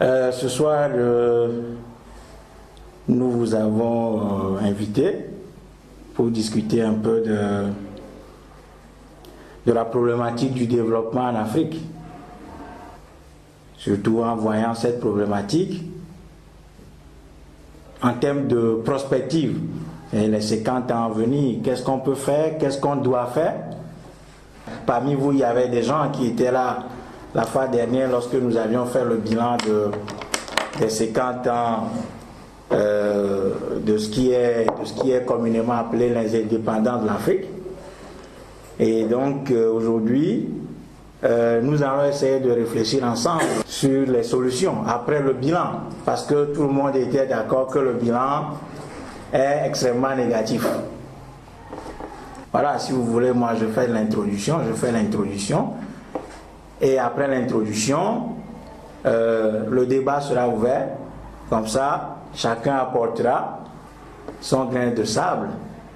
Ce soir, nous vous avons invité pour discuter un peu de la problématique du développement en Afrique. Surtout en voyant cette problématique en termes de prospective. Et les 50 ans à venir, qu'est-ce qu'on peut faire, qu'est-ce qu'on doit faire? Parmi vous, il y avait des gens qui étaient là la fois dernière lorsque nous avions fait le bilan des 50 ans de ce qui est communément appelé les indépendants de l'Afrique. Et donc aujourd'hui, nous allons essayer de réfléchir ensemble sur les solutions après le bilan, parce que tout le monde était d'accord que le bilan est extrêmement négatif. Voilà, si vous voulez, moi je fais l'introduction, et après l'introduction, le débat sera ouvert, comme ça, chacun apportera son grain de sable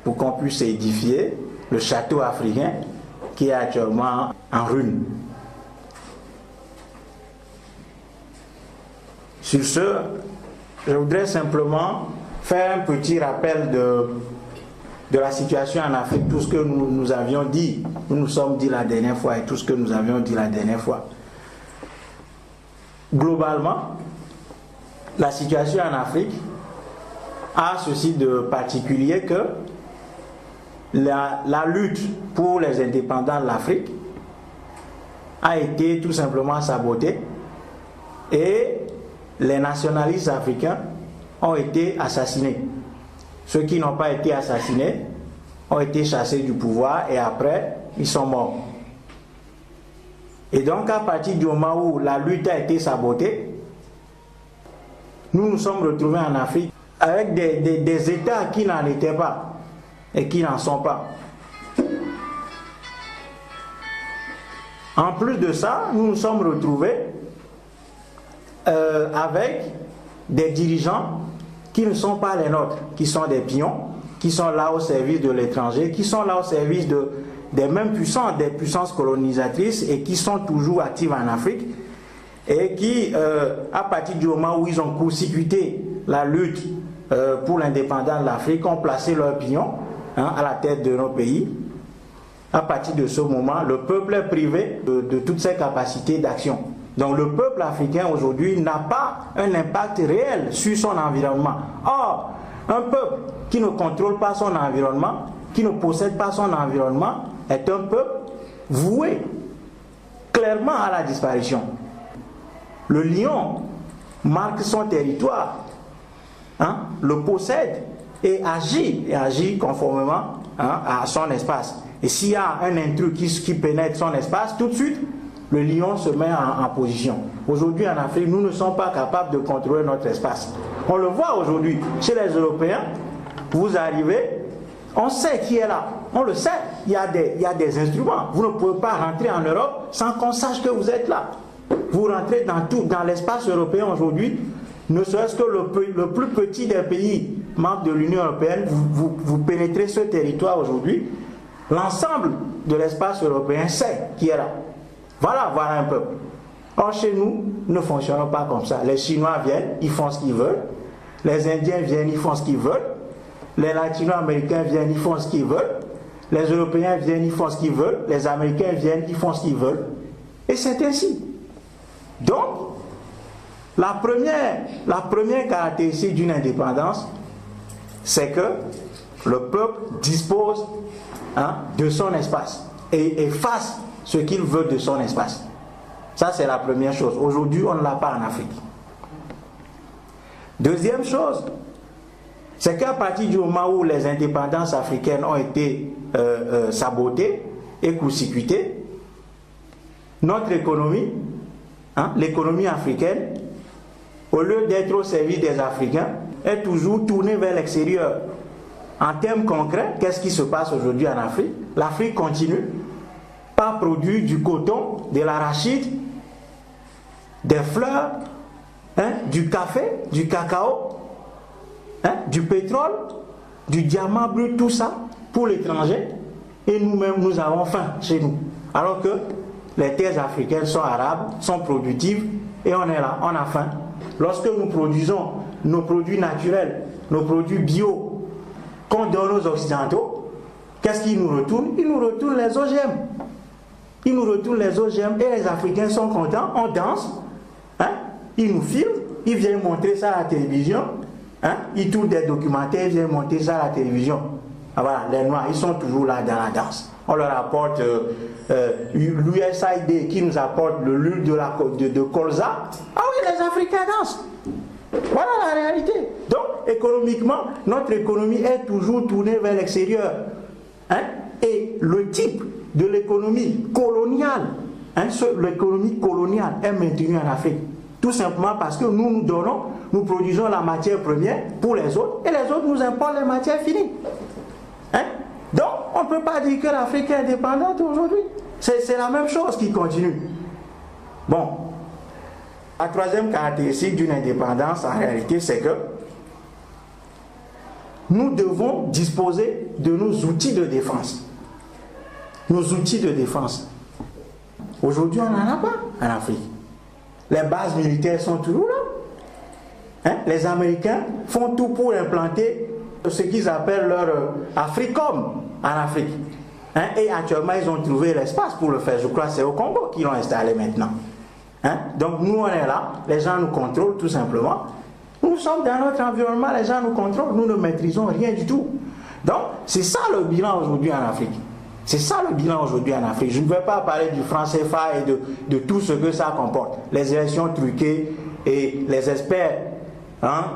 pour qu'on puisse édifier le château africain qui est actuellement en ruine. Sur ce, je voudrais simplement faire un petit rappel de la situation en Afrique, tout ce que nous avions dit, nous sommes dit la dernière fois, et tout ce que nous avions dit la dernière fois. Globalement, la situation en Afrique a ceci de particulier que la lutte pour les indépendants de l'Afrique a été tout simplement sabotée et les nationalistes africains ont été assassinés. Ceux qui n'ont pas été assassinés ont été chassés du pouvoir et après, ils sont morts. Et donc, à partir du moment où la lutte a été sabotée, nous nous sommes retrouvés en Afrique avec des États qui n'en étaient pas et qui n'en sont pas. En plus de ça, nous nous sommes retrouvés avec des dirigeants qui ne sont pas les nôtres, qui sont des pions, qui sont là au service de l'étranger, qui sont là au service des mêmes puissances, des puissances colonisatrices et qui sont toujours actives en Afrique et qui, à partir du moment où ils ont court-circuité la lutte pour l'indépendance de l'Afrique, ont placé leurs pions à la tête de nos pays. À partir de ce moment, le peuple est privé de toutes ses capacités d'action. Donc le peuple africain aujourd'hui n'a pas un impact réel sur son environnement. Or, un peuple qui ne contrôle pas son environnement, qui ne possède pas son environnement, est un peuple voué clairement à la disparition. Le lion marque son territoire, le possède et agit conformément à son espace. Et s'il y a un intrus qui pénètre son espace, tout de suite, le lion se met en position. Aujourd'hui en Afrique, nous ne sommes pas capables de contrôler notre espace. On le voit aujourd'hui chez les Européens. Vous arrivez, on sait qui est là. On le sait, il y a des instruments. Vous ne pouvez pas rentrer en Europe sans qu'on sache que vous êtes là. Vous rentrez dans l'espace européen aujourd'hui, ne serait-ce que le plus petit des pays membres de l'Union européenne, vous pénétrez ce territoire aujourd'hui, l'ensemble de l'espace européen sait qui est là. Voilà un peuple. Or, chez nous, nous ne fonctionnons pas comme ça. Les Chinois viennent, ils font ce qu'ils veulent. Les Indiens viennent, ils font ce qu'ils veulent. Les Latino-Américains viennent, ils font ce qu'ils veulent. Les Européens viennent, ils font ce qu'ils veulent. Les Américains viennent, ils font ce qu'ils veulent. Et c'est ainsi. Donc, la première caractéristique d'une indépendance, c'est que le peuple dispose de son espace et fasse ce qu'il veut de son espace. Ça, c'est la première chose. Aujourd'hui, on ne l'a pas en Afrique. Deuxième chose, c'est qu'à partir du moment où les indépendances africaines ont été sabotées et court-circuitées, notre économie, l'économie africaine, au lieu d'être au service des Africains, est toujours tournée vers l'extérieur. En termes concrets, qu'est-ce qui se passe aujourd'hui en Afrique? L'Afrique continue par produire du coton, de l'arachide, des fleurs, du café, du cacao, du pétrole, du diamant brut, tout ça pour l'étranger. Et nous-mêmes, nous avons faim chez nous. Alors que les terres africaines sont arabes, sont productives, et on est là, on a faim. lorsque nous produisons nos produits naturels, nos produits bio, qu'on donne aux Occidentaux, qu'est-ce qu'ils nous retournent? Ils nous retournent les OGM. Ils nous retournent les OGM et les Africains sont contents, on danse, hein? Ils nous filment, ils viennent montrer ça à la télévision, hein? Ils tournent des documentaires, ils viennent montrer ça à la télévision. Ah, voilà, les Noirs, ils sont toujours là dans la danse. On leur apporte l'USAID qui nous apporte l'huile de colza. Ah oui, les Africains dansent. Voilà la réalité. Donc, économiquement, notre économie est toujours tournée vers l'extérieur. Hein? Et le type de l'économie coloniale, hein, l'économie coloniale est maintenue en Afrique. Tout simplement parce que nous produisons la matière première pour les autres et les autres nous importent les matières finies. Hein? Donc, on ne peut pas dire que l'Afrique est indépendante aujourd'hui. C'est la même chose qui continue. Bon, la troisième caractéristique d'une indépendance, en réalité, c'est que nous devons disposer de nos outils de défense. Nos outils de défense. Aujourd'hui, on n'en a pas en Afrique. Les bases militaires sont toujours là. Hein? Les Américains font tout pour implanter ce qu'ils appellent leur Africom en Afrique. Hein? Et actuellement, ils ont trouvé l'espace pour le faire. Je crois que c'est au Congo qu'ils l'ont installé maintenant. Hein? Donc nous, on est là, les gens nous contrôlent tout simplement. Nous sommes dans notre environnement, les gens nous contrôlent, nous ne maîtrisons rien du tout. Donc, c'est ça le bilan aujourd'hui en Afrique. C'est ça le bilan aujourd'hui en Afrique. Je ne vais pas parler du franc CFA et de tout ce que ça comporte. Les élections truquées et les experts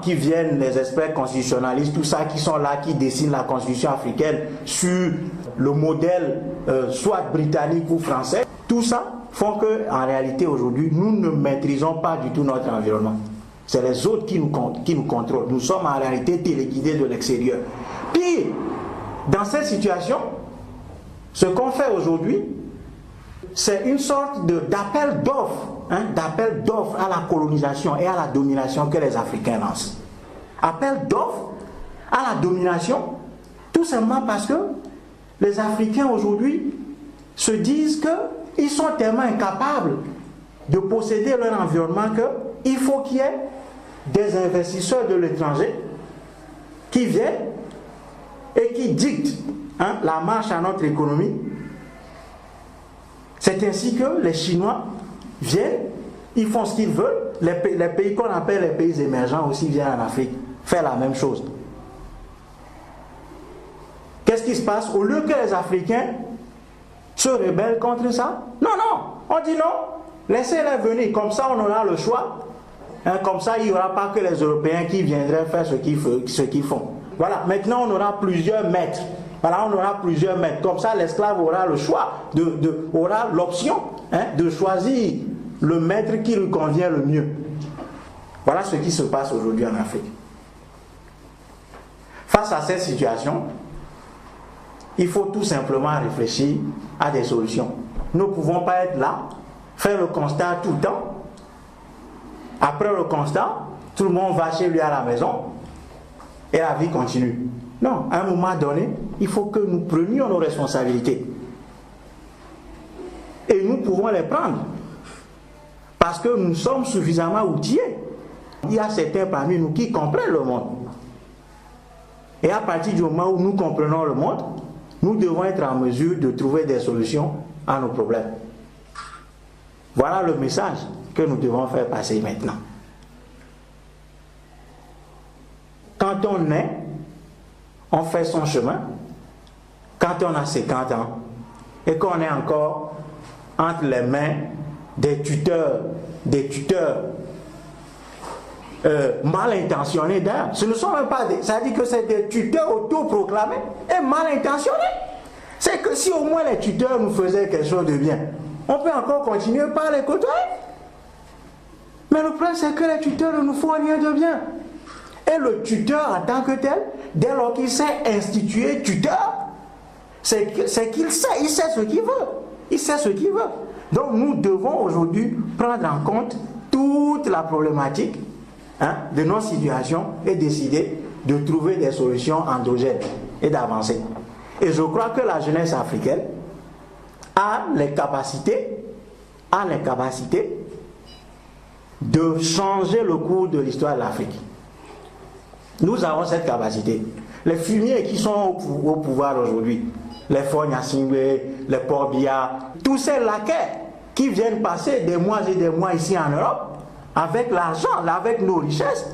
qui viennent, les experts constitutionnalistes, tout ça qui sont là, qui dessinent la constitution africaine sur le modèle soit britannique ou français. Tout ça font qu'en réalité aujourd'hui, nous ne maîtrisons pas du tout notre environnement. C'est les autres qui nous contrôlent. Nous sommes en réalité téléguidés de l'extérieur. Pire, dans cette situation, ce qu'on fait aujourd'hui, c'est une sorte d'appel d'offres, d'appel d'offres à la colonisation et à la domination que les Africains lancent. Appel d'offres à la domination, tout simplement parce que les Africains aujourd'hui se disent qu'ils sont tellement incapables de posséder leur environnement qu'il faut qu'il y ait des investisseurs de l'étranger qui viennent et qui dictent la marche à notre économie. C'est ainsi que les Chinois viennent, ils font ce qu'ils veulent. Les pays qu'on appelle les pays émergents aussi viennent en Afrique faire la même chose. Qu'est-ce qui se passe? Au lieu que les Africains se rebellent contre ça, non, on dit non, laissez-les venir, comme ça on aura le choix. Comme ça, il n'y aura pas que les Européens qui viendraient faire ce qu'ils font. Voilà, maintenant on aura plusieurs maîtres. Voilà, on aura plusieurs maîtres. Comme ça, l'esclave aura le choix, aura l'option de choisir le maître qui lui convient le mieux. Voilà ce qui se passe aujourd'hui en Afrique. Face à cette situation, il faut tout simplement réfléchir à des solutions. Nous ne pouvons pas être là, faire le constat tout le temps. Après le constat, tout le monde va chez lui à la maison et la vie continue. Non, à un moment donné, il faut que nous prenions nos responsabilités. Et nous pouvons les prendre. Parce que nous sommes suffisamment outillés. Il y a certains parmi nous qui comprennent le monde. Et à partir du moment où nous comprenons le monde, nous devons être en mesure de trouver des solutions à nos problèmes. Voilà le message que nous devons faire passer maintenant. Quand on naît, on fait son chemin. Quand on a 50 ans et qu'on est encore entre les mains des tuteurs mal intentionnés d'ailleurs. Ce ne sont même pas des... Ça dit que c'est des tuteurs autoproclamés et mal intentionnés. C'est que si au moins les tuteurs nous faisaient quelque chose de bien, on peut encore continuer par les côtoyer. Mais le problème c'est que les tuteurs ne nous font rien de bien. Et le tuteur en tant que tel, dès lors qu'il s'est institué tuteur, c'est qu'il sait, il sait ce qu'il veut. Il sait ce qu'il veut. Donc nous devons aujourd'hui prendre en compte toute la problématique de nos situations et décider de trouver des solutions endogènes et d'avancer. Et je crois que la jeunesse africaine a les capacités de changer le cours de l'histoire de l'Afrique. Nous avons cette capacité. Les fumiers qui sont au pouvoir aujourd'hui, les Fogna Singwe, les Port Biya, tous ces laquais qui viennent passer des mois et des mois ici en Europe, avec l'argent, avec nos richesses,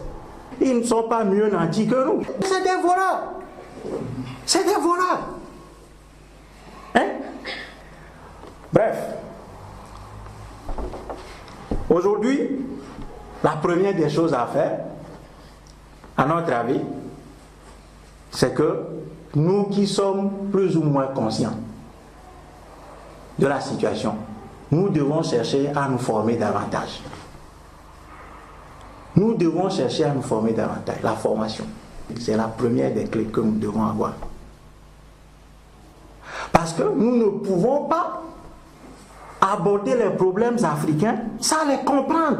ils ne sont pas mieux nantis que nous. C'est des voleurs. C'est des voleurs. Hein? Bref. Aujourd'hui, la première des choses à faire, à notre avis, c'est que nous qui sommes plus ou moins conscients de la situation, nous devons chercher à nous former davantage. Nous devons chercher à nous former davantage. La formation, c'est la première des clés que nous devons avoir. Parce que nous ne pouvons pas aborder les problèmes africains sans les comprendre.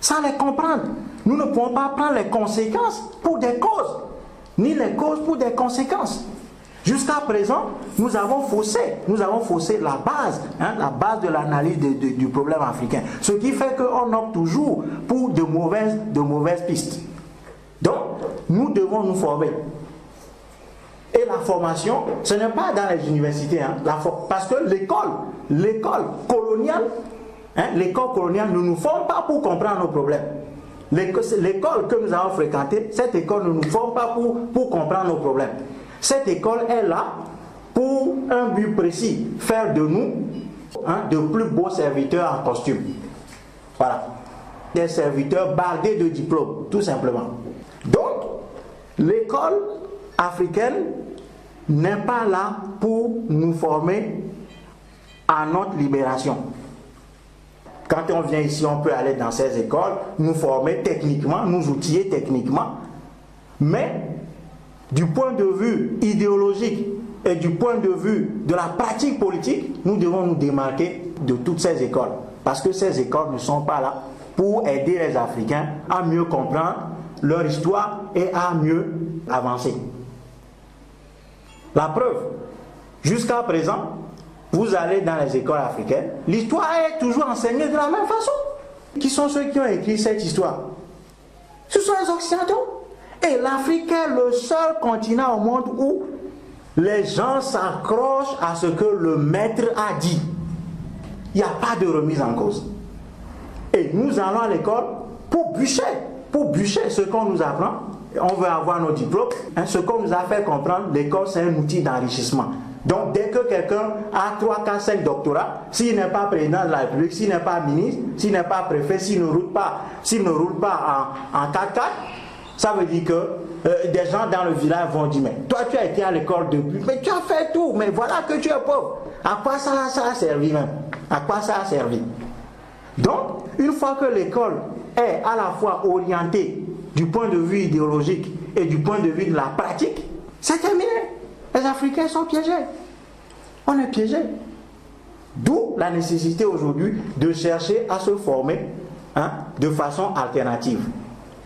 Sans les comprendre. Nous ne pouvons pas prendre les conséquences pour des causes, ni les causes pour des conséquences. Jusqu'à présent, nous avons faussé la base de l'analyse du problème africain. Ce qui fait qu'on opte toujours pour de mauvaises pistes. Donc, nous devons nous former. Et la formation, ce n'est pas dans les universités, parce que l'école coloniale ne nous forme pas pour comprendre nos problèmes. L'école que nous avons fréquentée, cette école ne nous forme pas pour comprendre nos problèmes. Cette école est là pour un but précis, faire de nous de plus beaux serviteurs en costume. Voilà. Des serviteurs bardés de diplômes, tout simplement. Donc, l'école africaine n'est pas là pour nous former à notre libération. Quand on vient ici, on peut aller dans ces écoles, nous former techniquement, nous outiller techniquement, mais du point de vue idéologique et du point de vue de la pratique politique, nous devons nous démarquer de toutes ces écoles. Parce que ces écoles ne sont pas là pour aider les Africains à mieux comprendre leur histoire et à mieux avancer. La preuve, jusqu'à présent, vous allez dans les écoles africaines, l'histoire est toujours enseignée de la même façon. Qui sont ceux qui ont écrit cette histoire? Ce sont les Occidentaux. Et l'Afrique est le seul continent au monde où les gens s'accrochent à ce que le maître a dit. Il n'y a pas de remise en cause. Et nous allons à l'école pour bûcher ce qu'on nous apprend. On veut avoir nos diplômes. Ce qu'on nous a fait comprendre, l'école c'est un outil d'enrichissement. Donc dès que quelqu'un a 3, 4, 5 doctorats, s'il n'est pas président de la République, s'il n'est pas ministre, s'il n'est pas préfet, s'il ne roule pas en 4x4, ça veut dire que des gens dans le village vont dire, mais toi tu as été à l'école depuis, mais tu as fait tout, mais voilà que tu es pauvre. À quoi ça a servi même? À quoi ça a servi? Donc, une fois que l'école est à la fois orientée du point de vue idéologique et du point de vue de la pratique, c'est terminé. Les Africains sont piégés. On est piégés. D'où la nécessité aujourd'hui de chercher à se former de façon alternative.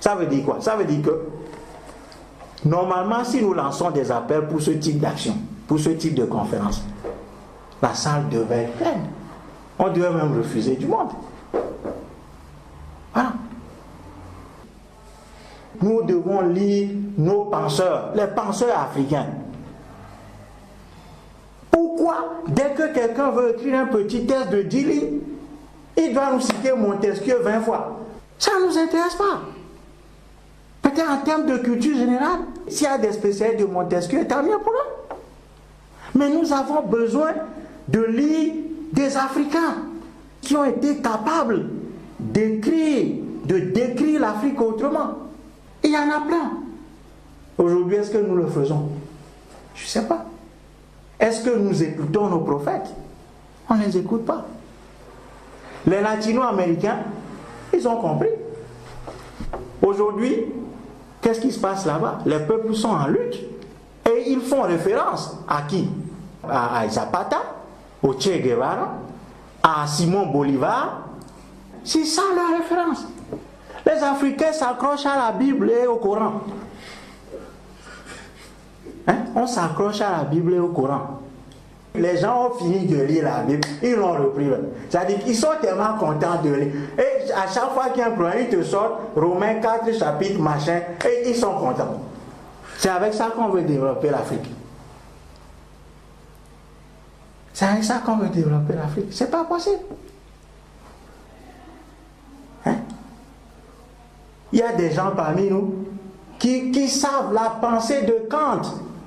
Ça veut dire quoi? Ça veut dire que normalement, si nous lançons des appels pour ce type d'action, pour ce type de conférence, la salle devait être pleine. On devait même refuser du monde. Voilà. Nous devons lire nos penseurs, les penseurs africains. Pourquoi, dès que quelqu'un veut écrire un petit texte de 10 lignes, il doit nous citer Montesquieu 20 fois? Ça ne nous intéresse pas. Peut-être en termes de culture générale, s'il y a des spécialistes de Montesquieu, tant mieux pour eux. Mais nous avons besoin de lire des Africains qui ont été capables d'écrire, de décrire l'Afrique autrement. Et il y en a plein. Aujourd'hui, est-ce que nous le faisons? Je ne sais pas. Est-ce que nous écoutons nos prophètes? On ne les écoute pas. Les latino-américains, ils ont compris. Aujourd'hui, qu'est-ce qui se passe là-bas? Les peuples sont en lutte. Et ils font référence à qui? À Zapata, au Che Guevara, à Simon Bolivar. C'est ça leur référence. Les Africains s'accrochent à la Bible et au Coran. On s'accroche à la Bible et au Coran. Les gens ont fini de lire la Bible, ils l'ont repris. C'est-à-dire qu'ils sont tellement contents de lire. Et à chaque fois qu'il y a un problème, ils te sortent Romains 4 chapitres, machin, et ils sont contents. C'est avec ça qu'on veut développer l'Afrique. C'est avec ça qu'on veut développer l'Afrique. C'est pas possible. Hein? Il y a des gens parmi nous qui savent la pensée de Kant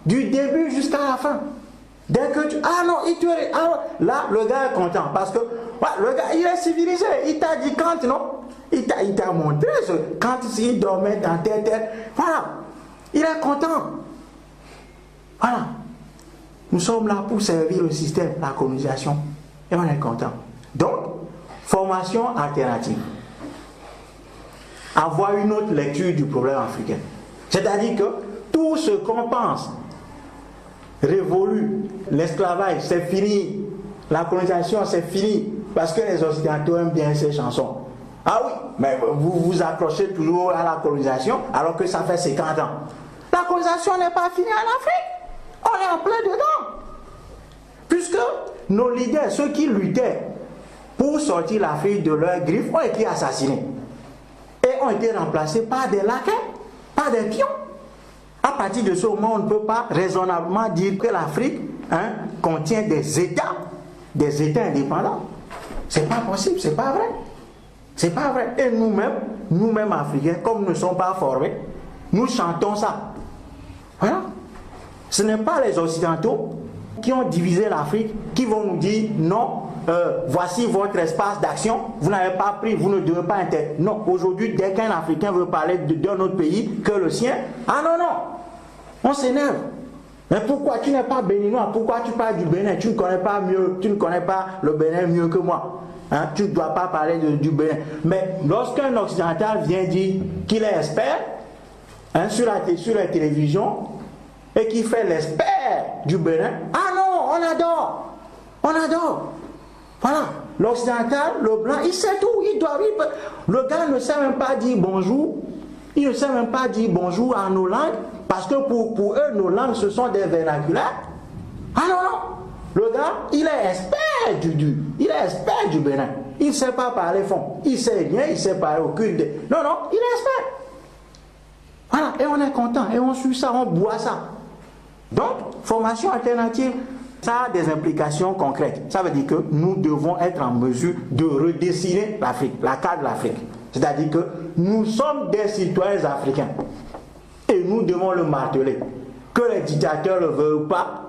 du début jusqu'à la fin. Dès que tu... Ah non, il te... Ah, là, le gars est content parce que le gars, il est civilisé. Il t'a dit Kant, non? Il t'a montré ce Kant, s'il dormait dans telle tête. Voilà. Il est content. Voilà. Nous sommes là pour servir le système, la colonisation. Et on est content. Donc, formation alternative. Avoir une autre lecture du problème africain. C'est-à-dire que tout ce qu'on pense révolu, l'esclavage, c'est fini. La colonisation, c'est fini. Parce que les Occidentaux aiment bien ces chansons. Ah oui, mais vous vous accrochez toujours à la colonisation alors que ça fait 50 ans. La colonisation n'est pas finie en Afrique. On est en plein dedans. Puisque nos leaders, ceux qui luttaient pour sortir l'Afrique de leurs griffes, ont été assassinés. Et ont été remplacés par des laquais, par des pions. À partir de ce moment, on ne peut pas raisonnablement dire que l'Afrique contient des États indépendants. C'est pas possible, c'est pas vrai. C'est pas vrai. Et nous-mêmes Africains, comme nous ne sommes pas formés, nous chantons ça. Voilà. Ce n'est pas les Occidentaux qui ont divisé l'Afrique qui vont nous dire non, voici votre espace d'action, vous n'avez pas pris, vous ne devez pas intervenir. Non, aujourd'hui, dès qu'un Africain veut parler d'un autre pays que le sien, ah non, on s'énerve. Mais pourquoi tu n'es pas béninois? Pourquoi tu parles du Bénin? Tu ne connais pas mieux, tu ne connais pas le Bénin mieux que moi. Hein? Tu ne dois pas parler du Bénin. Mais lorsqu'un occidental vient dire qu'il est expert sur la télévision et qu'il fait l'expert du Bénin, ah non, on adore. On adore. Voilà. L'occidental, le blanc, il sait tout. Le gars ne sait même pas dire bonjour. Il ne sait même pas dire bonjour à nos langues. Parce que pour eux, nos langues, ce sont des vernaculaires. Ah non. Le gars, il est expert du Bénin. Il ne sait pas parler fond. Il ne sait rien, il ne sait parler aucune. Non, il est expert. Voilà. Et on est content. Et on suit ça, on boit ça. Donc, formation alternative, ça a des implications concrètes. Ça veut dire que nous devons être en mesure de redessiner l'Afrique, la carte de l'Afrique. C'est-à-dire que nous sommes des citoyens africains. Et nous devons le marteler. Que les dictateurs ne le veulent pas,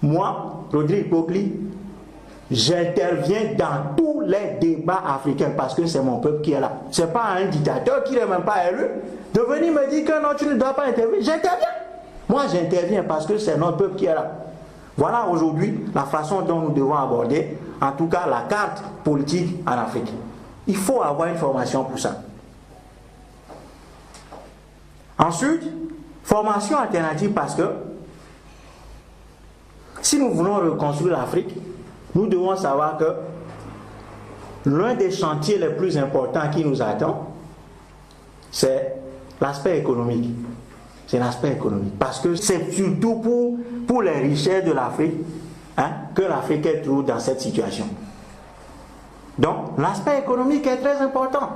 moi, Rodrigue Pokli, j'interviens dans tous les débats africains parce que c'est mon peuple qui est là. Ce n'est pas un dictateur qui n'est même pas élu de venir me dire que non, tu ne dois pas intervenir. J'interviens. Moi, j'interviens parce que c'est notre peuple qui est là. Voilà aujourd'hui la façon dont nous devons aborder, en tout cas, la carte politique en Afrique. Il faut avoir une formation pour ça. Ensuite, formation alternative parce que si nous voulons reconstruire l'Afrique, nous devons savoir que l'un des chantiers les plus importants qui nous attend, c'est l'aspect économique. C'est l'aspect économique. Parce que c'est surtout pour les richesses de l'Afrique que l'Afrique est toujours dans cette situation. Donc, l'aspect économique est très important.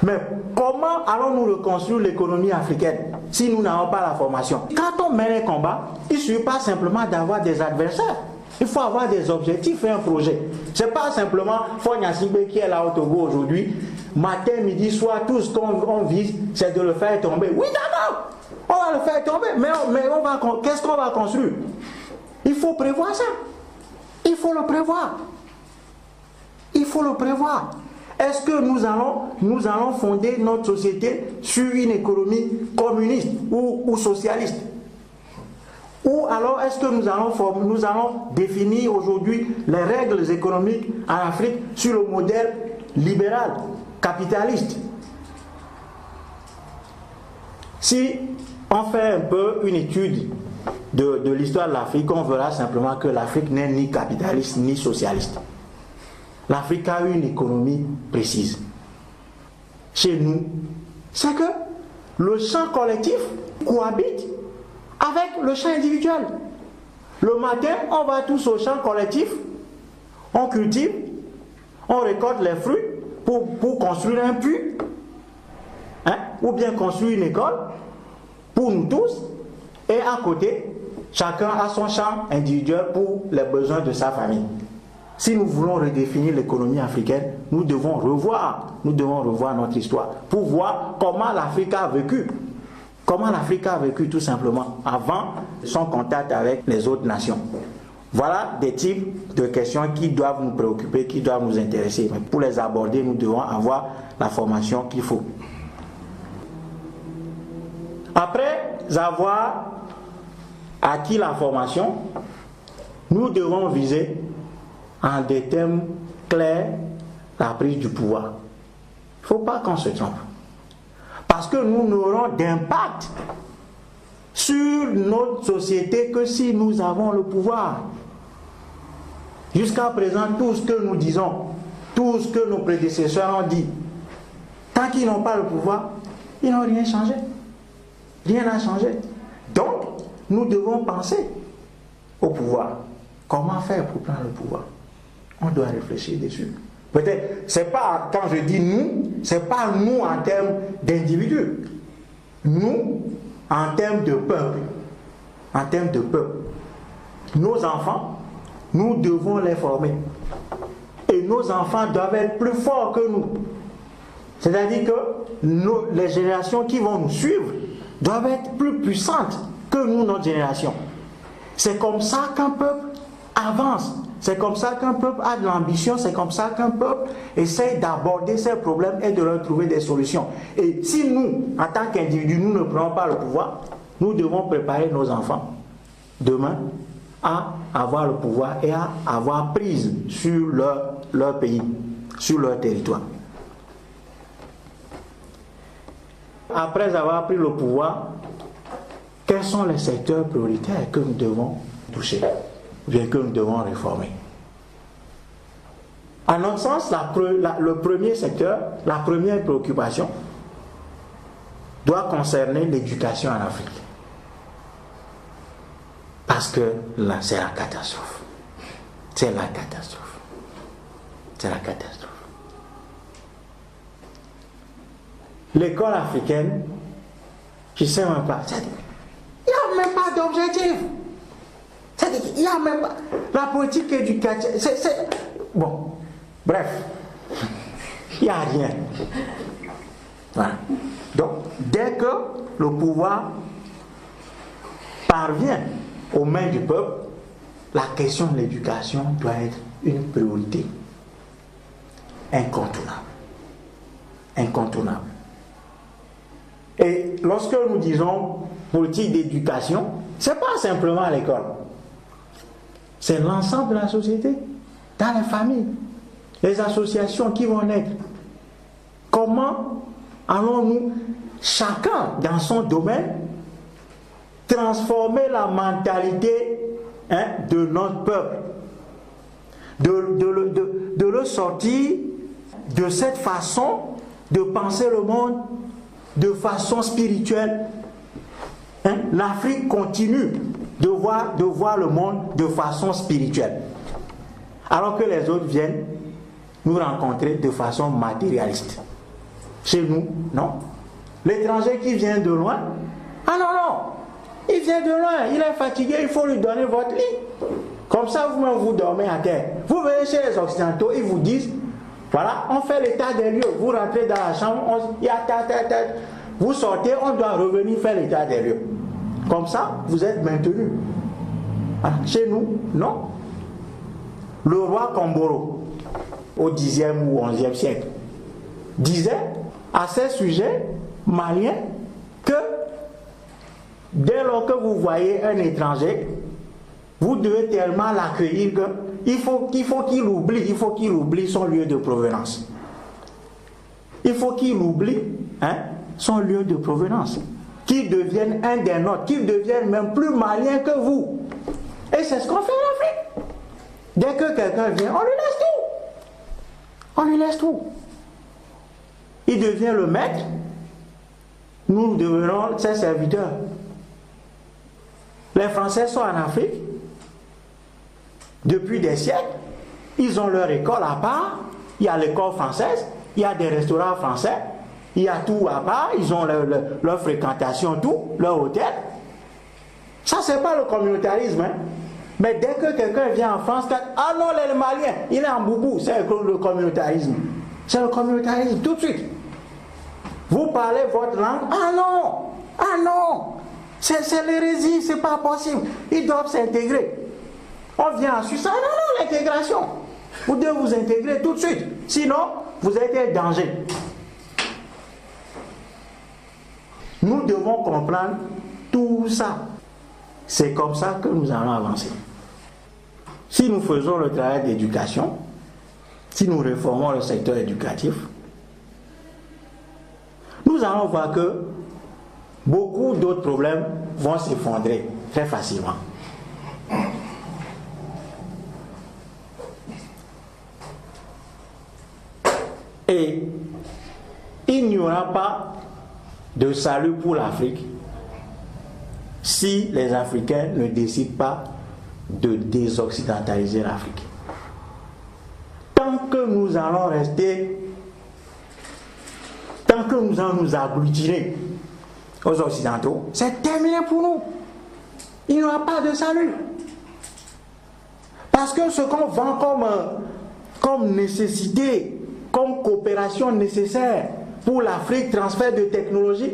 Mais comment allons-nous reconstruire l'économie africaine si nous n'avons pas la formation? Quand on mène un combat, il ne suffit pas simplement d'avoir des adversaires. Il faut avoir des objectifs et un projet. Ce n'est pas simplement Fogna Sibé qui est là au Togo aujourd'hui. Matin, midi, soir, tout ce qu'on vise, c'est de le faire tomber. Oui, d'accord, on va le faire tomber, mais qu'est-ce qu'on va construire? Il faut prévoir ça. Il faut le prévoir. Il faut le prévoir. Est-ce que nous allons fonder notre société sur une économie communiste ou socialiste? Ou alors est-ce que nous allons définir aujourd'hui les règles économiques en Afrique sur le modèle libéral, capitaliste? Si on fait un peu une étude de l'histoire de l'Afrique, on verra simplement que l'Afrique n'est ni capitaliste ni socialiste. L'Afrique a une économie précise. Chez nous, c'est que le champ collectif cohabite avec le champ individuel. Le matin, on va tous au champ collectif, on cultive, on récolte les fruits pour construire un puits, hein, ou bien construire une école pour nous tous, et à côté, chacun a son champ individuel pour les besoins de sa famille. Si nous voulons redéfinir l'économie africaine, nous devons revoir notre histoire pour voir comment l'Afrique a vécu. Comment l'Afrique a vécu tout simplement avant son contact avec les autres nations. Voilà des types de questions qui doivent nous préoccuper, qui doivent nous intéresser. Mais pour les aborder, nous devons avoir la formation qu'il faut. Après avoir acquis la formation, nous devons viser en des thèmes clairs la prise du pouvoir. Il ne faut pas qu'on se trompe. Parce que nous n'aurons d'impact sur notre société que si nous avons le pouvoir. Jusqu'à présent, tout ce que nous disons, tout ce que nos prédécesseurs ont dit, tant qu'ils n'ont pas le pouvoir, ils n'ont rien changé. Rien n'a changé. Donc, nous devons penser au pouvoir. Comment faire pour prendre le pouvoir? On doit réfléchir dessus. Peut-être, c'est pas, quand je dis nous, c'est pas nous en termes d'individus. Nous, en termes de peuple. En termes de peuple. Nos enfants, nous devons les former. Et nos enfants doivent être plus forts que nous. C'est-à-dire que les générations qui vont nous suivre doivent être plus puissantes que nous, notre génération. C'est comme ça qu'un peuple avance. C'est comme ça qu'un peuple a de l'ambition, c'est comme ça qu'un peuple essaie d'aborder ses problèmes et de leur trouver des solutions. Et si nous, en tant qu'individus, nous ne prenons pas le pouvoir, nous devons préparer nos enfants demain à avoir le pouvoir et à avoir prise sur leur pays, sur leur territoire. Après avoir pris le pouvoir, quels sont les secteurs prioritaires que nous devons toucher, bien que nous devons réformer? À notre sens, le premier secteur, la première préoccupation, doit concerner l'éducation en Afrique. Parce que là, c'est la catastrophe. C'est la catastrophe. C'est la catastrophe. L'école africaine, je ne sais même pas. Il n'y a même pas d'objectif. Il n'y a même pas. La politique éducative, bon, bref, il n'y a rien. Voilà. Donc, dès que le pouvoir parvient aux mains du peuple, la question de l'éducation doit être une priorité incontournable. Incontournable. Et lorsque nous disons politique d'éducation, ce n'est pas simplement à l'école. C'est l'ensemble de la société, dans les familles, les associations qui vont naître. Comment allons-nous, chacun dans son domaine, transformer la mentalité de notre peuple, de le sortir de cette façon de penser le monde de façon spirituelle. L'Afrique continue de voir le monde de façon spirituelle, alors que les autres viennent nous rencontrer de façon matérialiste. Chez nous, non. L'étranger qui vient de loin, ah non, il vient de loin, il est fatigué, il faut lui donner votre lit. Comme ça, vous-même, vous dormez à terre. Vous venez chez les Occidentaux, ils vous disent, voilà, on fait l'état des lieux. Vous rentrez dans la chambre, vous sortez, on doit revenir faire l'état des lieux. Comme ça, vous êtes maintenus. Chez nous, non. Le roi Komboro, au 10e ou 11e siècle, disait à ses sujets maliens que dès lors que vous voyez un étranger, vous devez tellement l'accueillir qu'il faut qu'il oublie son lieu de provenance. Il faut qu'il oublie son lieu de provenance. Qu'il devienne un des nôtres, qu'il devienne même plus malien que vous. Et c'est ce qu'on fait en Afrique. Dès que quelqu'un vient, on lui laisse tout. On lui laisse tout. Il devient le maître. Nous devenons ses serviteurs. Les Français sont en Afrique. Depuis des siècles, ils ont leur école à part, il y a l'école française, il y a des restaurants français, il y a tout à part, ils ont leur fréquentation, tout, leur hôtel. Ça, c'est pas le communautarisme, hein. Mais dès que quelqu'un vient en France, ah non, le Malien, il est en boubou, c'est le communautarisme. C'est le communautarisme, tout de suite. Vous parlez votre langue, ah non, c'est l'hérésie, c'est pas possible. Ils doivent s'intégrer. On vient en Suisse, ah non, l'intégration. Vous devez vous intégrer tout de suite. Sinon, vous êtes un danger. Nous devons comprendre tout ça. C'est comme ça que nous allons avancer. Si nous faisons le travail d'éducation, si nous réformons le secteur éducatif, nous allons voir que beaucoup d'autres problèmes vont s'effondrer très facilement. Et il n'y aura pas de salut pour l'Afrique si les Africains ne décident pas de désoccidentaliser l'Afrique. Tant que nous allons rester, tant que nous allons nous agglutiner aux Occidentaux, c'est terminé pour nous. Il n'y aura pas de salut. Parce que ce qu'on vend comme nécessité, comme coopération nécessaire pour l'Afrique, transfert de technologie,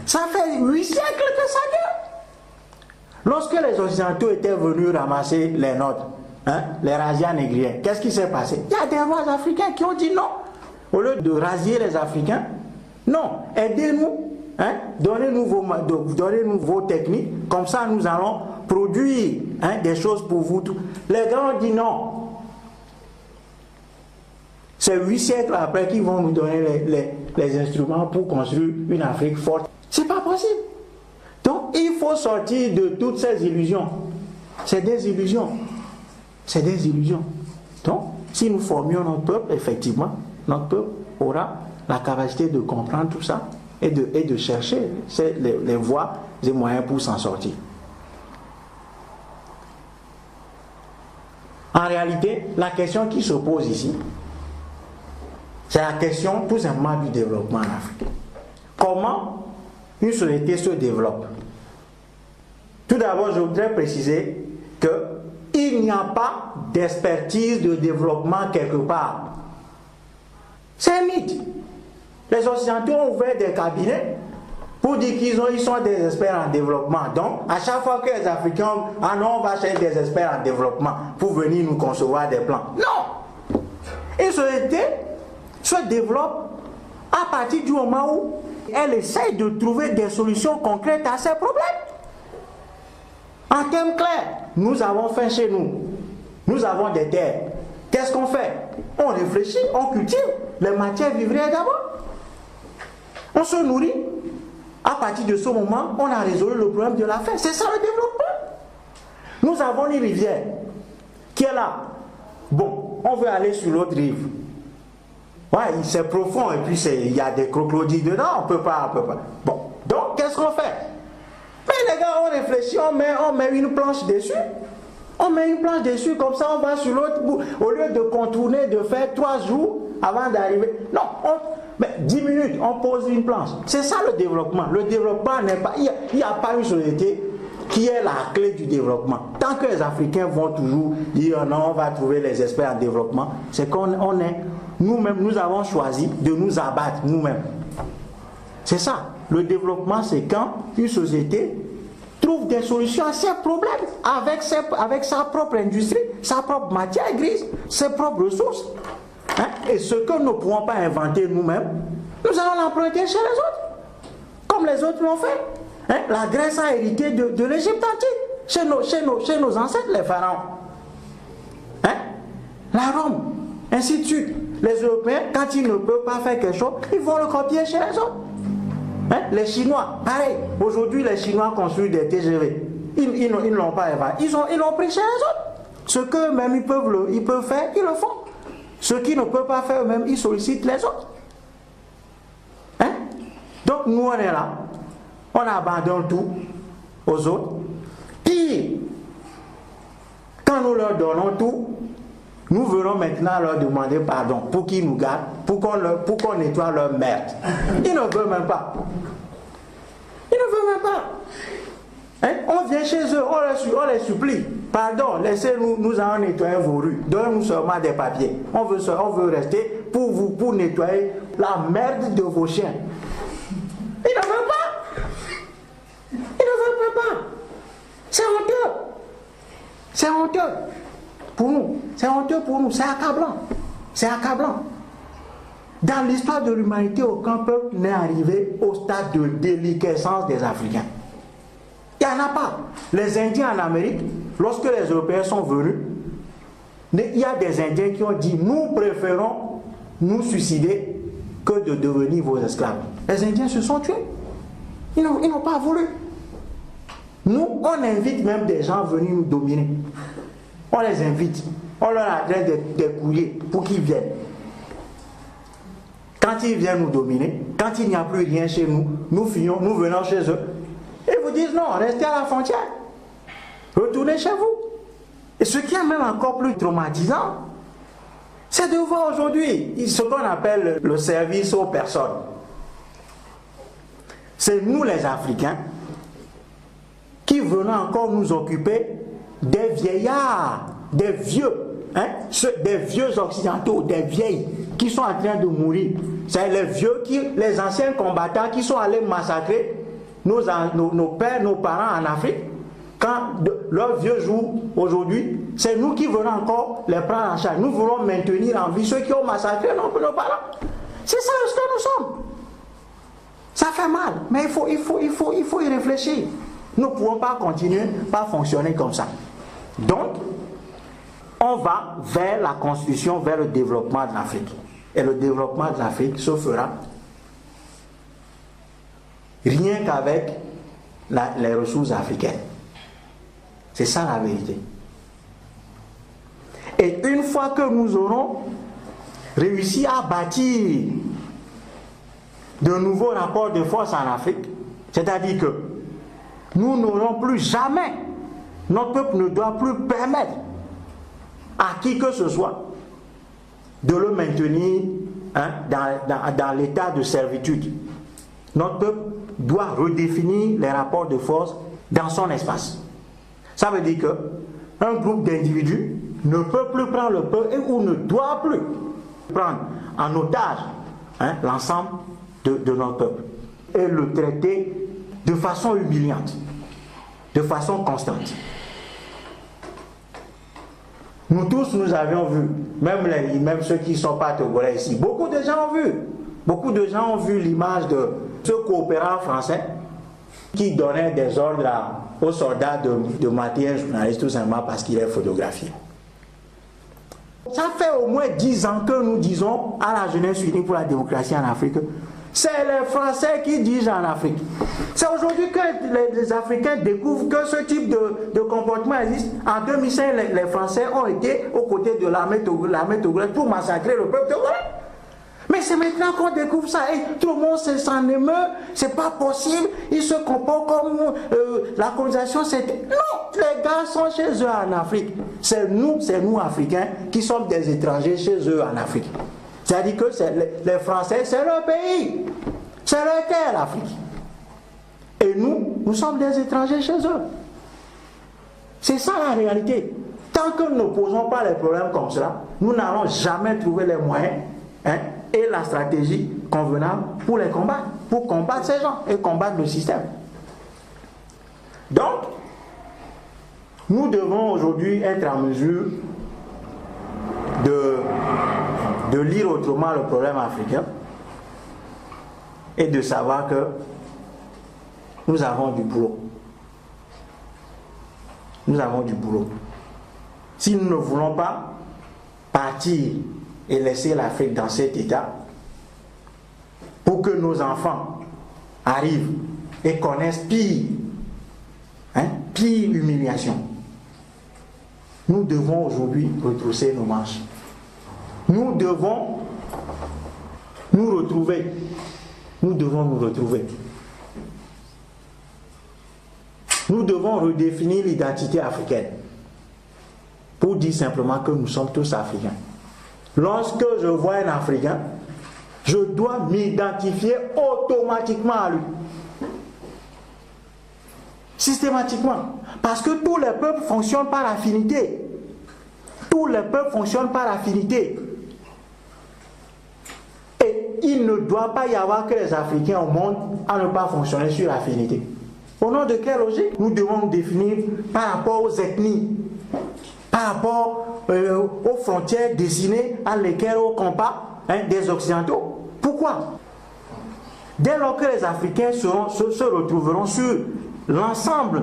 ça fait 8 siècles que ça dure. Lorsque les Occidentaux étaient venus ramasser les nôtres, les razzias négriens, qu'est-ce qui s'est passé? Il y a des rois africains qui ont dit non. Au lieu de rasier les Africains, non, aidez-nous, donnez-nous vos techniques, comme ça nous allons produire des choses pour vous. Les gars ont dit non. C'est 8 siècles après qu'ils vont nous donner les instruments pour construire une Afrique forte. C'est pas possible. Donc il faut sortir de toutes ces illusions. C'est des illusions. C'est des illusions. Donc si nous formions notre peuple, effectivement, notre peuple aura la capacité de comprendre tout ça et de chercher les voies et moyens pour s'en sortir. En réalité, la question qui se pose ici, c'est la question tout simplement du développement en Afrique. Comment une société se développe? Tout d'abord, je voudrais préciser qu'il n'y a pas d'expertise de développement quelque part. C'est un mythe. Les Occidentaux ont ouvert des cabinets pour dire qu'ils sont des experts en développement. Donc, à chaque fois que les Africains, ah non, on va chercher des experts en développement pour venir nous concevoir des plans. Non! Une société se développe à partir du moment où elle essaie de trouver des solutions concrètes à ses problèmes. En termes clairs, nous avons faim chez nous. Nous avons des terres. Qu'est-ce qu'on fait? On réfléchit, on cultive les matières vivrières d'abord. On se nourrit. À partir de ce moment, on a résolu le problème de la faim. C'est ça le développement. Nous avons une rivière qui est là. Bon, on veut aller sur l'autre rive. Ouais, c'est profond et puis il y a des crocodiles dedans, on peut pas. Bon, donc qu'est-ce qu'on fait? Mais les gars, on réfléchit, on met une planche dessus. On met une planche dessus, comme ça on va sur l'autre bout. Au lieu de contourner, de faire 3 jours avant d'arriver. Non, mais 10 minutes, on pose une planche. C'est ça le développement. Le développement n'est pas... Il n'y a pas une société qui est la clé du développement. Tant que les Africains vont toujours dire non, on va trouver les experts en développement, c'est qu'on est... Nous-mêmes, nous avons choisi de nous abattre nous-mêmes. C'est ça. Le développement, c'est quand une société trouve des solutions à ses problèmes avec sa propre industrie, sa propre matière grise, ses propres ressources. Et ce que nous ne pouvons pas inventer nous-mêmes, nous allons l'emprunter chez les autres. Comme les autres l'ont fait. La Grèce a hérité de l'Égypte antique, chez nos ancêtres, les pharaons. La Rome, ainsi de suite. Les Européens, quand ils ne peuvent pas faire quelque chose, ils vont le copier chez les autres. Les Chinois, pareil. Aujourd'hui, les Chinois construisent des TGV. Ils ne l'ont pas inventé. Ils l'ont pris chez les autres. Ce qu'eux-mêmes ils peuvent faire, ils le font. Ceux qui ne peuvent pas faire eux-mêmes, ils sollicitent les autres. Donc nous, on est là. On abandonne tout aux autres. Pire, quand quand nous leur donnons tout, nous venons maintenant leur demander pardon pour qu'ils nous gardent, pour qu'on nettoie leur merde. Ils ne veulent même pas. Ils ne veulent même pas. Hein? On vient chez eux, on les supplie. Pardon, laissez-nous, nous allons nettoyer vos rues. Donnez-nous seulement des papiers. On veut rester pour nettoyer la merde de vos chiens. Ils ne veulent pas. Ils ne veulent même pas. C'est honteux. C'est honteux pour nous. C'est honteux pour nous. C'est accablant. C'est accablant. Dans l'histoire de l'humanité, aucun peuple n'est arrivé au stade de déliquescence des Africains. Il n'y en a pas. Les Indiens en Amérique, lorsque les Européens sont venus, il y a des Indiens qui ont dit: nous préférons nous suicider que de devenir vos esclaves. Les Indiens se sont tués. Ils n'ont pas voulu. Nous, on invite même des gens à venir nous dominer. On les invite. On leur adresse des courriers pour qu'ils viennent. Quand ils viennent nous dominer, quand il n'y a plus rien chez nous, nous venons chez eux. Ils vous disent: non, restez à la frontière. Retournez chez vous. Et ce qui est même encore plus traumatisant, c'est de voir aujourd'hui ce qu'on appelle le service aux personnes. C'est nous les Africains qui venons encore nous occuper des vieillards, des vieux, des vieux occidentaux, des vieilles qui sont en train de mourir. C'est les vieux, les anciens combattants qui sont allés massacrer nos pères, nos parents en Afrique. Quand leurs vieux jours aujourd'hui, c'est nous qui venons encore les prendre en charge. Nous voulons maintenir en vie ceux qui ont massacré nos parents. C'est ça ce que nous sommes. Ça fait mal, mais il faut y réfléchir. Nous ne pouvons pas continuer à fonctionner comme ça. Donc, on va vers la construction, vers le développement de l'Afrique. Et le développement de l'Afrique se fera rien qu'avec les ressources africaines. C'est ça la vérité. Et une fois que nous aurons réussi à bâtir de nouveaux rapports de force en Afrique, c'est-à-dire que nous n'aurons plus jamais, notre peuple ne doit plus permettre à qui que ce soit de le maintenir dans l'état de servitude. Notre peuple doit redéfinir les rapports de force dans son espace. Ça veut dire qu'un groupe d'individus ne peut plus prendre le peuple ou ne doit plus prendre en otage l'ensemble de notre peuple et le traiter de façon humiliante, de façon constante. Nous tous, nous avions vu, même ceux qui ne sont pas togolais ici, beaucoup de gens ont vu l'image de ce coopérant français qui donnait des ordres aux soldats de mater un journaliste tout simplement parce qu'il est photographié. Ça fait au moins 10 ans que nous disons à la jeunesse unie pour la démocratie en Afrique, c'est les Français qui dirigent en Afrique. C'est aujourd'hui que les Africains découvrent que ce type de comportement existe. En 2005, les Français ont été aux côtés de l'armée togolaise pour massacrer le peuple togolais. Mais c'est maintenant qu'on découvre ça. Et tout le monde s'en émeut. C'est pas possible. Ils se comportent comme la colonisation. Non, les gars sont chez eux en Afrique. C'est nous Africains, qui sommes des étrangers chez eux en Afrique. C'est-à-dire que les Français, c'est leur pays. C'est leur terre, l'Afrique. Et nous sommes des étrangers chez eux. C'est ça la réalité. Tant que nous ne posons pas les problèmes comme cela, nous n'allons jamais trouver les moyens et la stratégie convenable pour les combattre, pour combattre ces gens et combattre le système. Donc, nous devons aujourd'hui être en mesure de lire autrement le problème africain et de savoir que nous avons du boulot. Nous avons du boulot. Si nous ne voulons pas partir et laisser l'Afrique dans cet état, pour que nos enfants arrivent et connaissent pire humiliation, nous devons aujourd'hui retrousser nos manches. Nous devons nous retrouver. Nous devons nous retrouver. Nous devons redéfinir l'identité africaine. pour dire simplement que nous sommes tous africains. Lorsque je vois un Africain, je dois m'identifier automatiquement à lui. Systématiquement. Parce que tous les peuples fonctionnent par affinité. Tous les peuples fonctionnent par affinité. Et il ne doit pas y avoir que les Africains au monde à ne pas fonctionner sur l'affinité. Au nom de quelle logique? Nous devons nous définir par rapport aux ethnies, par rapport aux frontières dessinées à lesquelles au compas des Occidentaux. Pourquoi? Dès lors que les Africains se retrouveront sur l'ensemble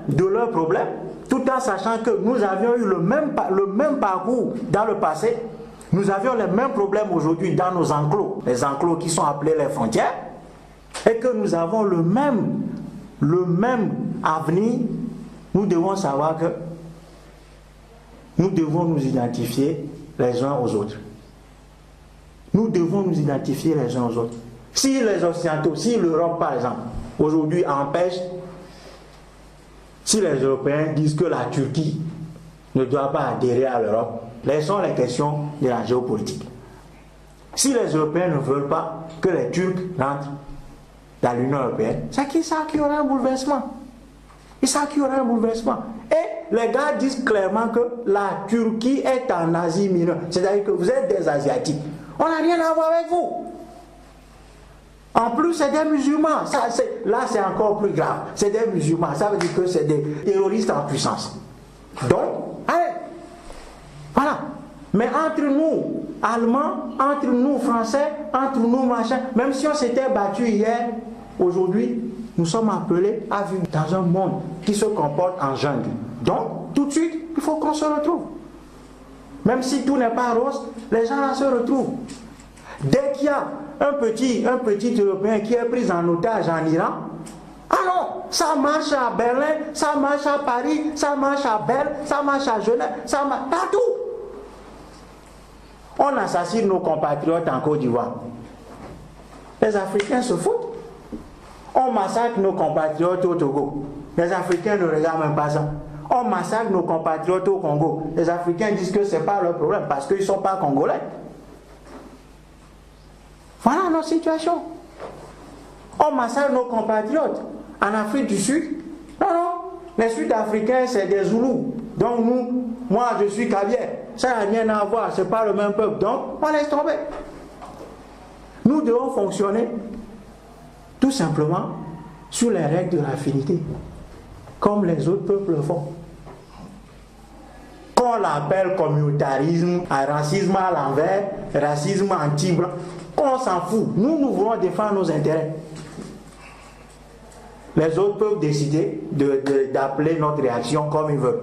de leurs problèmes, tout en sachant que nous avions eu le même parcours dans le passé, nous avions les mêmes problèmes aujourd'hui dans nos enclos, les enclos qui sont appelés les frontières, et que nous avons le même avenir, nous devons savoir que nous devons nous identifier les uns aux autres. Nous devons nous identifier les uns aux autres. Si les Occidentaux, si l'Europe par exemple, aujourd'hui empêche, si les Européens disent que la Turquie ne doit pas adhérer à l'Europe, laissons les questions de la géopolitique. Si les Européens ne veulent pas que les Turcs rentrent dans l'Union européenne, c'est ça qui aura un bouleversement. Et ça qui aura un bouleversement. Et les gars disent clairement que la Turquie est en Asie mineure. C'est-à-dire que vous êtes des Asiatiques. On n'a rien à voir avec vous. En plus, c'est des musulmans. Là, c'est encore plus grave. C'est des musulmans. Ça veut dire que c'est des terroristes en puissance. Donc, allez. Voilà. Mais entre nous, Allemands, entre nous, Français, entre nous, machin, même si on s'était battu hier, aujourd'hui, nous sommes appelés à vivre dans un monde qui se comporte en jungle. Donc, tout de suite, il faut qu'on se retrouve. Même si tout n'est pas rose, les gens là se retrouvent. Dès qu'il y a un petit Européen qui est pris en otage en Iran, ah non, ça marche à Berlin, ça marche à Paris, ça marche à Berne, ça marche à Genève, ça marche partout. On assassine nos compatriotes en Côte d'Ivoire. Les Africains se foutent. On massacre nos compatriotes au Togo. Les Africains ne regardent même pas ça. On massacre nos compatriotes au Congo. Les Africains disent que ce n'est pas leur problème parce qu'ils ne sont pas congolais. Voilà notre situation. On massacre nos compatriotes en Afrique du Sud. Non, non. Les Sud-Africains, c'est des Zoulous. Donc moi je suis Kabière. Ça n'a rien à voir. Ce n'est pas le même peuple. Donc, on laisse tomber. Nous devons fonctionner tout simplement sur les règles de l'affinité, comme les autres peuples le font. Qu'on l'appelle communautarisme, racisme à l'envers, racisme anti-blanc, on s'en fout. Nous voulons défendre nos intérêts. Les autres peuvent décider d'appeler notre réaction comme ils veulent.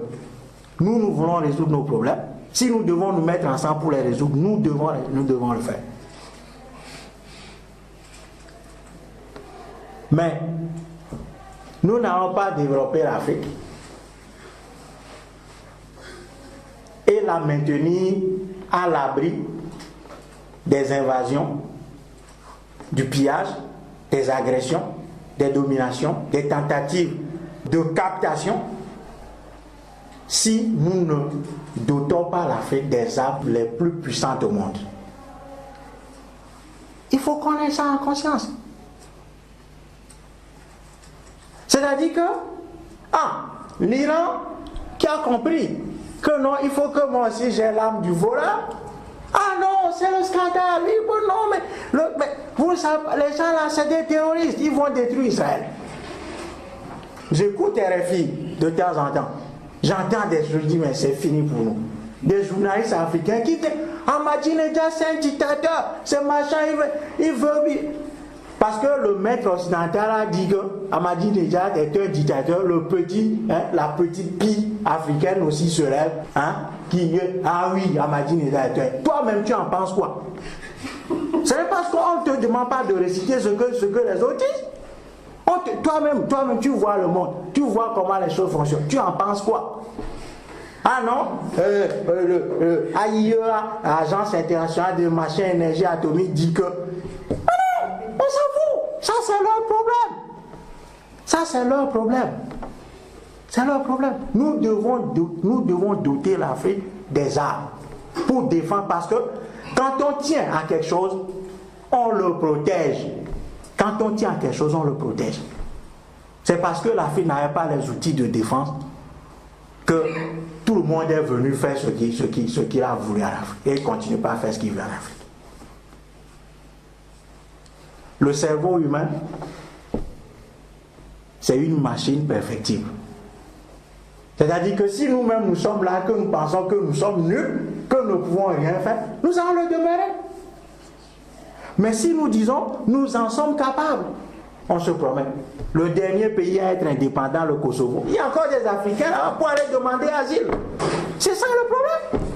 Nous voulons résoudre nos problèmes. Si nous devons nous mettre ensemble pour les résoudre, nous devons le faire. Mais nous n'allons pas développer l'Afrique et la maintenir à l'abri des invasions, du pillage, des agressions, des dominations, des tentatives de captation, si nous ne dotons pas l'Afrique des armes les plus puissantes au monde. Il faut qu'on ait ça en conscience. C'est-à-dire que l'Iran qui a compris que non, il faut que moi aussi j'ai l'âme du voleur. Ah non, c'est le scandale. Non, mais vous savez, les gens là, c'est des terroristes. Ils vont détruire Israël. J'écoute RFI de temps en temps. J'entends des choses, je dis, mais c'est fini pour nous. Des journalistes africains qui disent, Ahmadinejad, c'est un dictateur. Ce machin, il veut... Parce que le maître occidental a dit que Ahmadinejad est un dictateur, la petite pie africaine aussi se lève, ah oui, Ahmadinejad est un... Toi-même, tu en penses quoi? Ce n'est parce qu'on ne te demande pas de réciter ce que les autres disent. Toi-même, tu vois le monde, tu vois comment les choses fonctionnent. Tu en penses quoi? Ah non, AIEA, Agence internationale de machin énergie atomique, dit que... On s'en fout. Ça, c'est leur problème. Ça, c'est leur problème. C'est leur problème. Nous devons doter l'Afrique des armes pour défendre, parce que quand on tient à quelque chose, on le protège. Quand on tient à quelque chose, on le protège. C'est parce que l'Afrique n'avait pas les outils de défense que tout le monde est venu faire ce qu'il a voulu en Afrique. Et il ne continue pas à faire ce qu'il veut en Afrique. Le cerveau humain, c'est une machine perfectible. C'est-à-dire que si nous-mêmes nous sommes là, que nous pensons que nous sommes nuls, que nous ne pouvons rien faire, nous allons le demeurer. Mais si nous disons, nous en sommes capables, on se promet. Le dernier pays à être indépendant, le Kosovo. Il y a encore des Africains là pour aller demander asile. C'est ça le problème.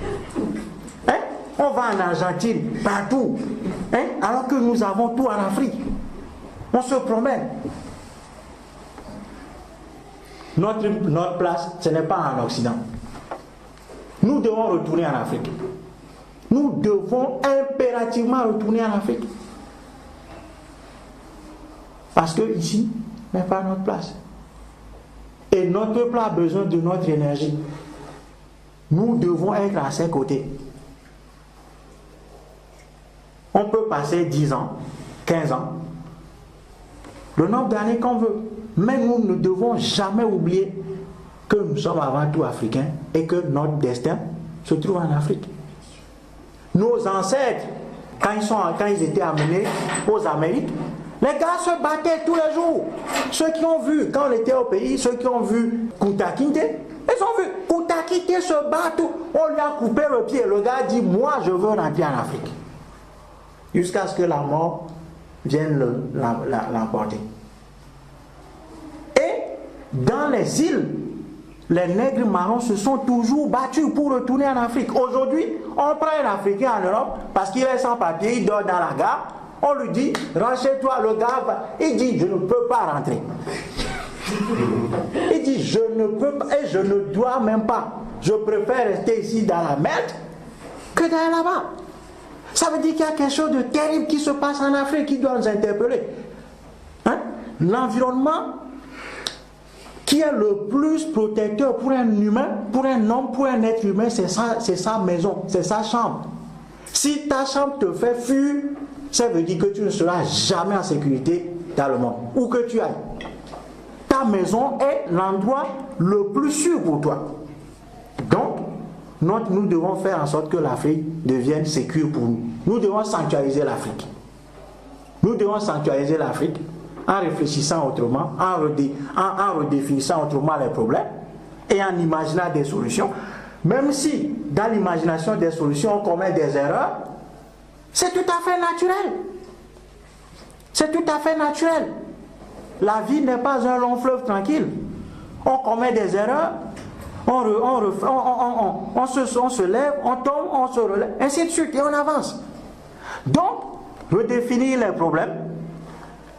Hein? On va en Argentine, partout. Hein? Alors que nous avons tout en Afrique. On se promène. Notre place, ce n'est pas en Occident. Nous devons retourner en Afrique. Nous devons impérativement retourner en Afrique. Parce que ici n'est pas notre place. Et notre peuple a besoin de notre énergie. Nous devons être à ses côtés. On peut passer 10 ans, 15 ans, le nombre d'années qu'on veut. Mais nous ne devons jamais oublier que nous sommes avant tout africains et que notre destin se trouve en Afrique. Nos ancêtres, quand ils étaient amenés aux Amériques, les gars se battaient tous les jours. Ceux qui ont vu, quand on était au pays, ceux qui ont vu Kunta Kinte, ils ont vu Kunta Kinte se battre, on lui a coupé le pied. Le gars dit, moi je veux rentrer en Afrique. Jusqu'à ce que la mort vienne l'emporter. Et dans les îles, les nègres marrons se sont toujours battus pour retourner en Afrique. Aujourd'hui, on prend un Africain en Europe parce qu'il est sans papier, il dort dans la gare. On lui dit, rentre chez toi, le gars, il dit, je ne peux pas rentrer. Il dit, je ne peux pas et je ne dois même pas. Je préfère rester ici dans la merde que d'aller là-bas. Ça veut dire qu'il y a quelque chose de terrible qui se passe en Afrique qui doit nous interpeller. Hein? L'environnement qui est le plus protecteur pour un humain, pour un homme, pour un être humain, c'est sa maison, c'est sa chambre. Si ta chambre te fait fuir, ça veut dire que tu ne seras jamais en sécurité dans le monde, où que tu ailles. Ta maison est l'endroit le plus sûr pour toi. Donc, nous devons faire en sorte que l'Afrique devienne sécure pour nous. Nous devons sanctuariser l'Afrique. Nous devons sanctuariser l'Afrique en réfléchissant autrement, en redéfinissant autrement les problèmes et en imaginant des solutions. Même si, dans l'imagination des solutions, on commet des erreurs, c'est tout à fait naturel. C'est tout à fait naturel. La vie n'est pas un long fleuve tranquille. On commet des erreurs, on se lève, on tombe, on se relève, ainsi de suite, et on avance. Donc, redéfinir les problèmes,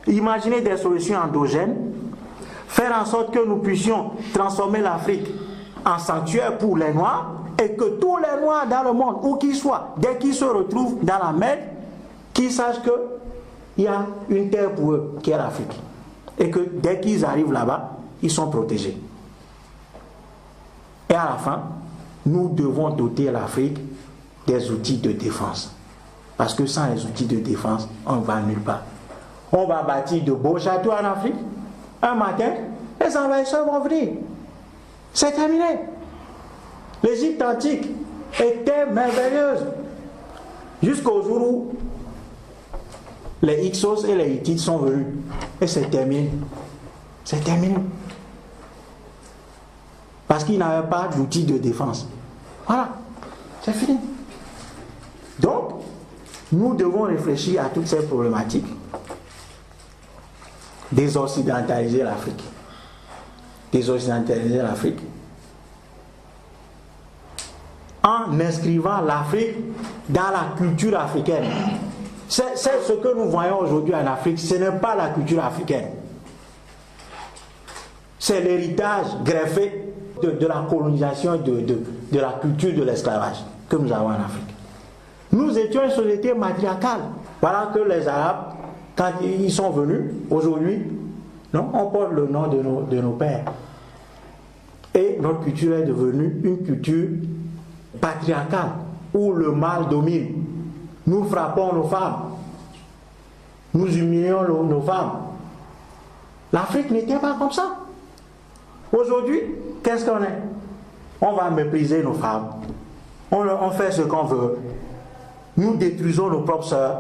imaginer des solutions endogènes, faire en sorte que nous puissions transformer l'Afrique en sanctuaire pour les Noirs, et que tous les Noirs dans le monde, où qu'ils soient, dès qu'ils se retrouvent dans la mer, qu'ils sachent qu'il y a une terre pour eux, qui est l'Afrique. Et que dès qu'ils arrivent là-bas, ils sont protégés. Et à la fin, nous devons doter l'Afrique des outils de défense. Parce que sans les outils de défense, on ne va nulle part. On va bâtir de beaux châteaux en Afrique. Un matin, les envahisseurs vont venir. C'est terminé. L'Égypte antique était merveilleuse. Jusqu'au jour où les Hyksos et les Hittites sont venus. Et c'est terminé. C'est terminé. Parce qu'ils n'avaient pas d'outils de défense. Voilà. C'est fini. Donc, nous devons réfléchir à toutes ces problématiques. Désoccidentaliser l'Afrique. Désoccidentaliser l'Afrique. En inscrivant l'Afrique dans la culture africaine. C'est ce que nous voyons aujourd'hui en Afrique, ce n'est pas la culture africaine. C'est l'héritage greffé de la colonisation de la culture de l'esclavage que nous avons en Afrique. Nous étions une société matriarcale. Voilà que les Arabes, quand ils sont venus, aujourd'hui, non, on porte le nom de nos pères. Et notre culture est devenue une culture patriarcale, où le mâle domine. Nous frappons nos femmes. Nous humilions nos femmes. L'Afrique n'était pas comme ça. Aujourd'hui, qu'est-ce qu'on est? On va mépriser nos femmes. On fait ce qu'on veut. Nous détruisons nos propres sœurs.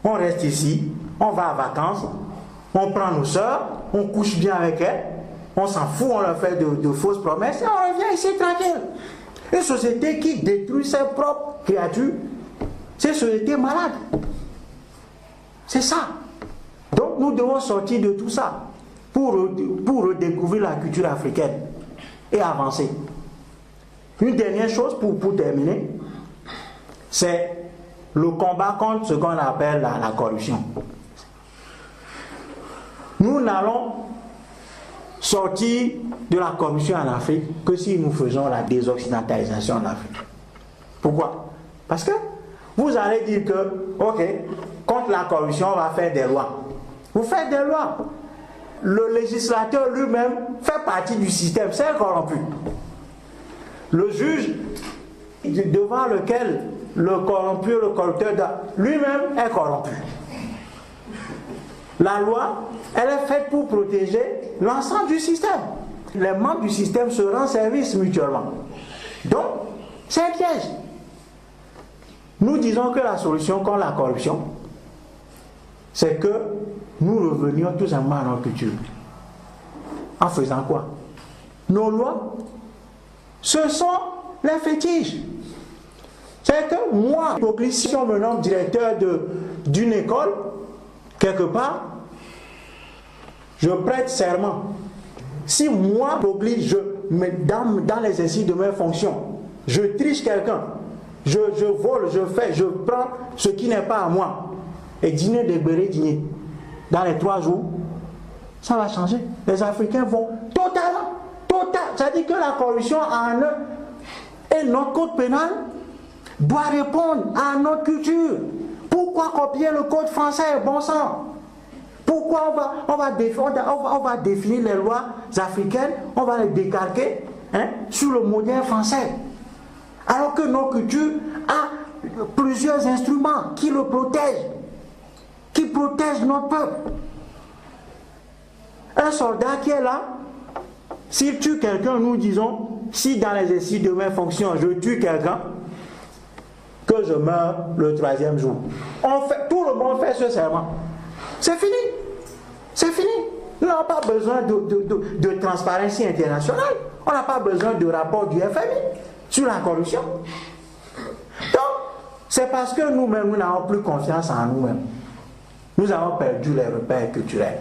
On reste ici. On va en vacances. On prend nos sœurs. On couche bien avec elles. On s'en fout. On leur fait de fausses promesses. Et on revient ici tranquille. Une société qui détruit ses propres créatures, c'est une société malade. C'est ça. Donc nous devons sortir de tout ça pour redécouvrir la culture africaine et avancer. Une dernière chose pour terminer, c'est le combat contre ce qu'on appelle la corruption. Nous n'allons sortir de la corruption en Afrique que si nous faisons la désoccidentalisation en Afrique. Pourquoi? Parce que vous allez dire que, ok, contre la corruption, on va faire des lois. Vous faites des lois. Le législateur lui-même fait partie du système, c'est corrompu. Le juge devant lequel le corrompu, le corrupteur lui-même est corrompu. La loi, elle est faite pour protéger l'ensemble du système. Les membres du système se rendent service mutuellement. Donc, c'est un piège. Nous disons que la solution contre la corruption, c'est que nous revenions tout simplement à notre culture. En faisant quoi? Nos lois, ce sont les fétiches. C'est que moi, si on me nomme directeur d'une école, quelque part, je prête serment. Si moi, dans l'exercice de mes fonctions, je triche quelqu'un, je vole, je prends ce qui n'est pas à moi, et dîner de béré dîner, dans les 3 jours, ça va changer. Les Africains vont totalement, c'est-à-dire que la corruption en eux, et notre code pénal doit répondre à notre culture. Pourquoi copier le code français, bon sang? Pourquoi on va définir les lois africaines, on va les décalquer sur le modèle français? Alors que notre culture a plusieurs instruments qui le protègent, qui protègent notre peuple. Un soldat qui est là, s'il tue quelqu'un, nous disons, si dans l'exercice de mes fonctions, je tue quelqu'un, que je meurs le 3e jour. Tout le monde fait ce serment. C'est fini. C'est fini. Nous n'avons pas besoin de transparence internationale. On n'a pas besoin de rapport du FMI sur la corruption. Donc, c'est parce que nous-mêmes, nous n'avons plus confiance en nous-mêmes. Nous avons perdu les repères culturels.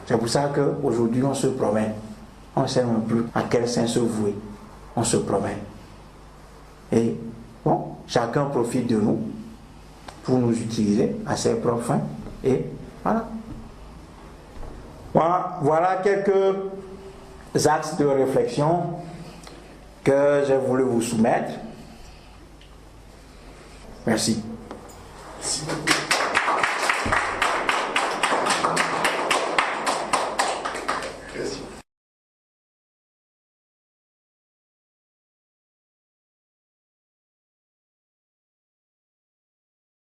C'est pour ça qu'aujourd'hui, on se promène. On ne sait même plus à quel saint se vouer. On se promène. Et bon, chacun profite de nous pour nous utiliser à ses propres fins. Et voilà. Voilà quelques axes de réflexion que j'ai voulu vous soumettre. Merci.